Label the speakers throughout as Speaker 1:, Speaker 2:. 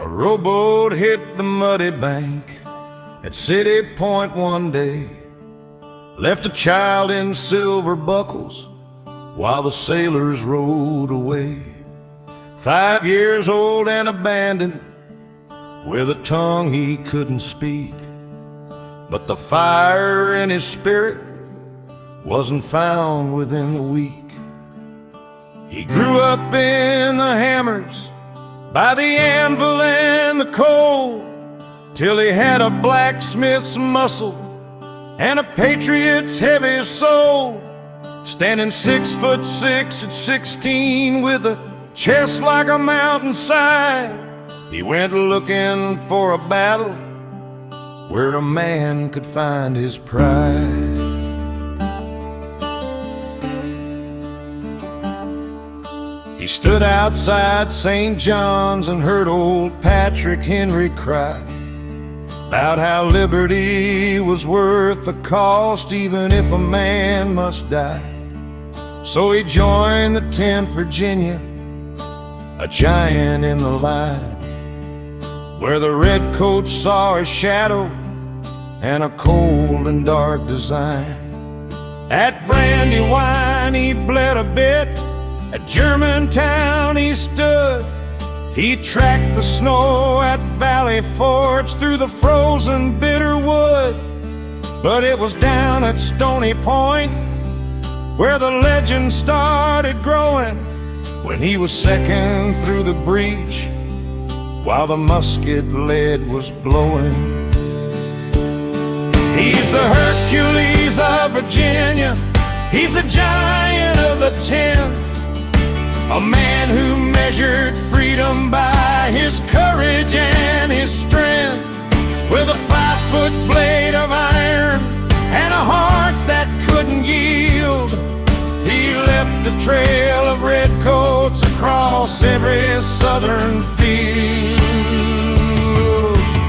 Speaker 1: A rowboat hit the muddy bank at City Point one day, left a child in silver buckles while the sailors rowed away. 5 years old and abandoned, with a tongue he couldn't speak, but the fire in his spirit wasn't found within the week. He grew up in the hammers, by the anvil and the coal, till he had a blacksmith's muscle and a patriot's heavy soul. Standing 6'6" at 16 with a chest like a mountainside, he went looking for a battle where a man could find his pride. He stood outside St. John's and heard old Patrick Henry cry about how liberty was worth the cost, even if a man must die. So he joined the 10th Virginia, a giant in the line, where the redcoats saw a shadow and a cold and dark design. At Brandywine he bled a bit, at Germantown he stood. He tracked the snow at valley forts through the frozen bitter wood. But it was down at Stony Point where the legend started growing, when he was second through the breach while the musket lead was blowing. He's the Hercules of Virginia, he's the giant of the 10th, a man who measured freedom by his courage and his strength. With a 5-foot blade of iron and a heart that couldn't yield, he left a trail of redcoats across every southern field.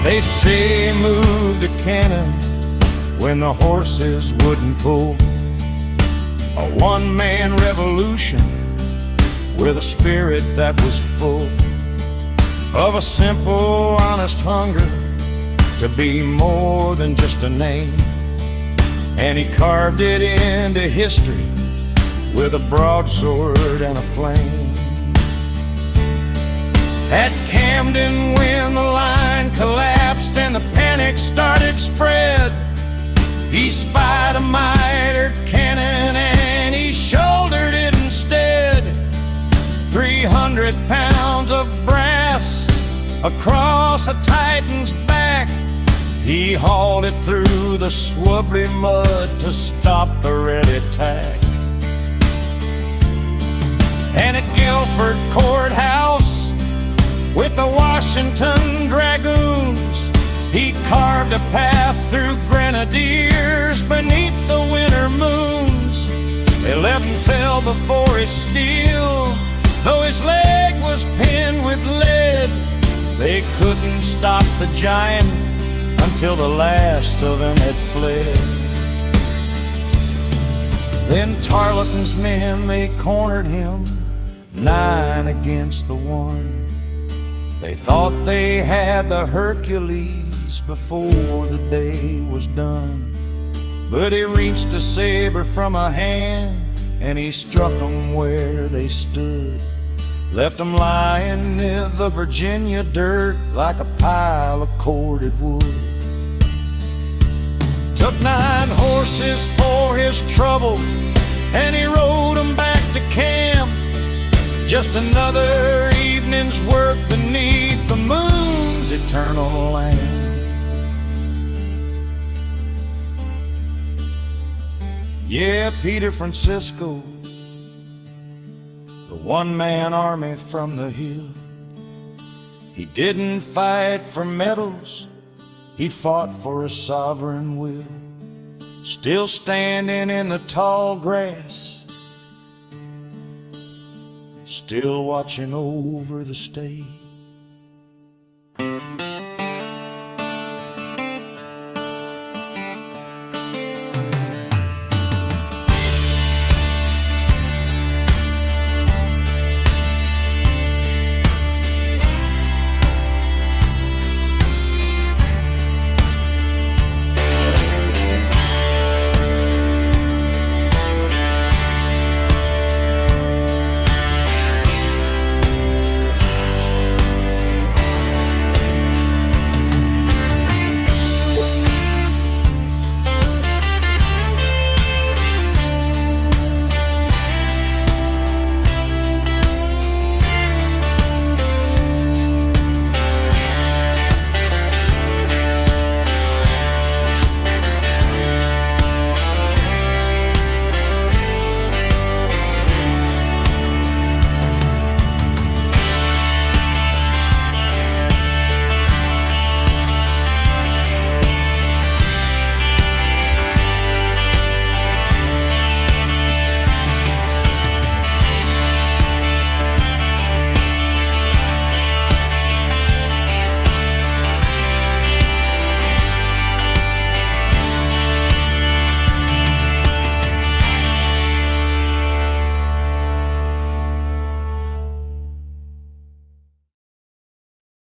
Speaker 1: They say he moved a cannon when the horses wouldn't pull, a one-man revolution with a spirit that was full of a simple, honest hunger to be more than just a name. And he carved it into history with a broadsword and a flame. At Camden, when the line collapsed and the panic started spread, he spied a mitered cannon and he shouldered it instead. 300 pounds of brass across a Titan's back, he hauled it through the swabbly mud to stop the red attack. And at Guilford Courthouse with the Washington Dragoons, he carved a path through grenadiers beneath the winter moons. 11 fell before his steel, though his leg was pinned with lead. They couldn't stop the giant until the last of them had fled. Then Tarleton's men, they cornered him 9 against the 1. They thought they had the Hercules before the day was done, but he reached a saber from a hand and he struck them where they stood, left them lying in the Virginia dirt like a pile of corded wood. Took 9 horses for his trouble and he rode them back to camp. Just another evening's work beneath the moon's eternal lamp. Yeah, Peter Francisco, the one-man army from the hill, he didn't fight for medals, he fought for a sovereign will. Still standing in the tall grass, still watching over the state.